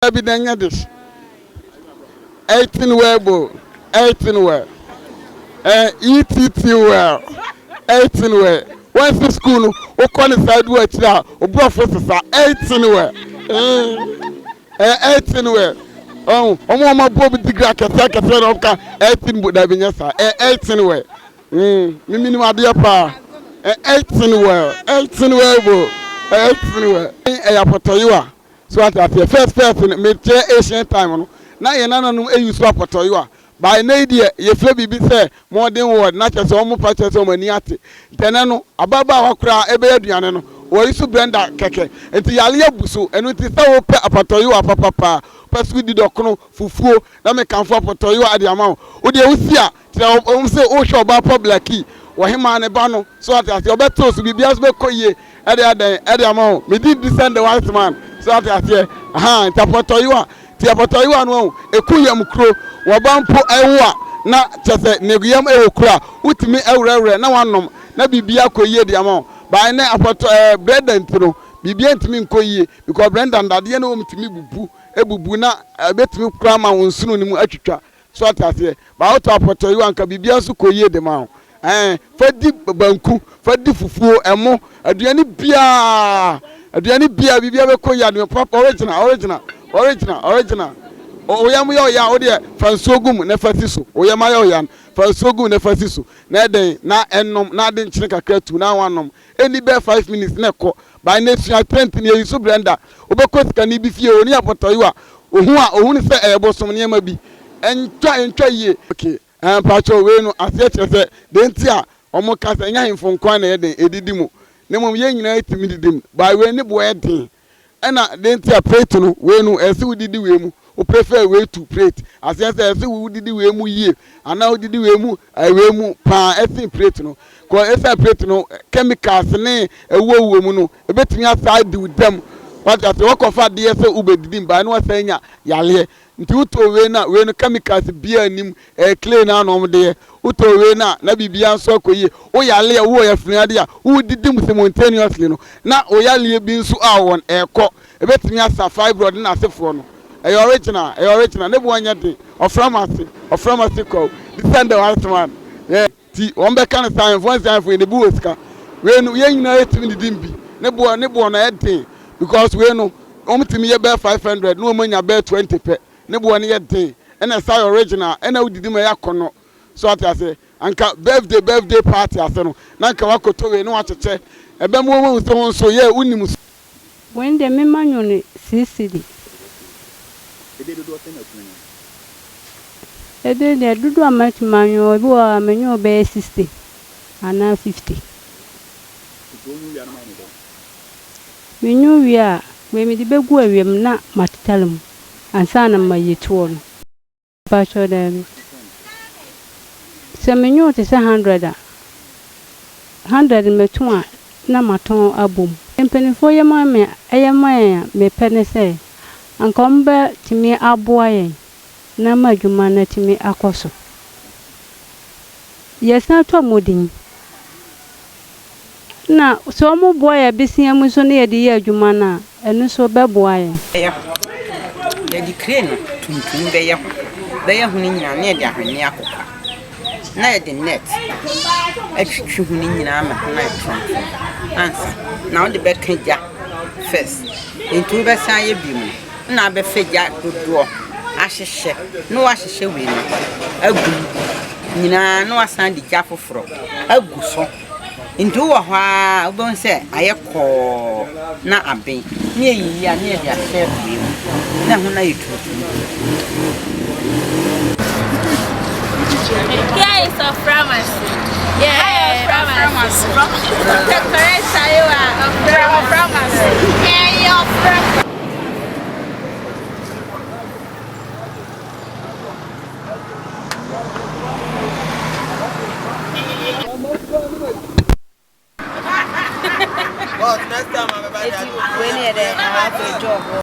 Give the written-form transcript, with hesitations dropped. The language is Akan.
Ebidenya this. Earthenware, Earthenware, ETT 18 Once the school, we call it side work now. We brought for 18 18 Oh, my Bobby the Grack, a second of 18 would have been yes, 18 Mimi, my dear pa, 18 a Potoyua. So at the first person, made Asian time. Now you're not a use of Potoyua. By Nadia, ye flabby be say more than word, not as almost patches on Maniati. Tenano, Ababa Wakra, Ebediano, or you Brenda Keke, and the Alia Busu, and with the thought of Patoyua, Papa, Passu di Docono, Fufu, that may come for Potoyua at the amount. Would you see? Tell say, oh, show about public key, or him and a bano, so that your better to be Biasbe Koye at the amount. We did descend the white man, so that here, aha, Tapotoyua. Tiapotoyua no ekuyam kro wabampo Ayowa na chese neguyam ewokra utimi ewrewre na wanom na bibia koyie de amon ba na apoto bread ntro bibia ntimi nkoyie because bread ndade na omtimi bubu na betimi kra ma wonsunu ni mu atwitwa so atase ba auto apotoyua nka bibia so koyie de ma fadi banku fadi fufuo emo aduani bia bibia be koyia de papa original oyam ya ode fansogum na fasiso oyam ya fansogum na fasiso na den na ennom na den chine kakra tu na wanom eni be 5 minutes na ko by next 20 na yusu blender obekọ sika ni bi fie oni apotoyua ohun se ebosom ne ma bi entwa ye okay pacho we no ase chese den ti a omo kasa nya himfo nkwan na den edidimu ne mom ye nyina etimi didim by we ni bo eden ena denti a plate no we no ese udidi we mu o prefer we to plate as ese udidi we mu yie ana udidi we mu pa ese plate no ko ese plate no chemicals ne ewo mu no ebetimi aside with them what at work of the ese ubedidi ba no asanya yale nti uto we no chemicals bia nim clean na no de uto we na bibia nso koye o yale wo ya funade a udidi mu simultaneously no na o yale bi nso awon eko ebetimi asa fibroid na asefo no e original ne bo anya de of pharmacy ko descend the white man ti on be kan sign for ne bu osika we no ye nyina etimi didim bi ne bo na edin because we no omtimi ye be 500 no omanya be 20 pe ne bo na edin ena say original ena udidim ya kono so atase anka birthday party ase no na nka wakoto we no wacheche ebe mo wo so ye unim when the memanyo CCD ede de dudu amati manyo bi wa menyo be 60 ana 50 menyo wi a we mi di begu awiem na matatalum ansa na mayetuo no ba cho dem se menyo te 100 metu a na maton abom empenifo ye ma me me pene se ankombe timi aboaye na madwuma na timi akoso yesa to modin na so mo boya bisia mu so na ye de ye adwuma na enu so beboaye ye di crane tuntun be ye huni nyina na ye de ahwene akokwa na ye de net atwitwi huni nyina ma na tuntun ansa na o de be kanja first into be san ye bi mu na be feja dodo ahihye no ahihye we ni agu nyina no asan di ja foforo agu so into wo ha obon se ayeko na aben ni eyi ya ni e dia se bi na ho na yitu Here is a pharmacy. Yeah, pharmacy. The correct Ayowa of pharmacy. Yeah, your pharmacy. Well, next time I'm about to have a job.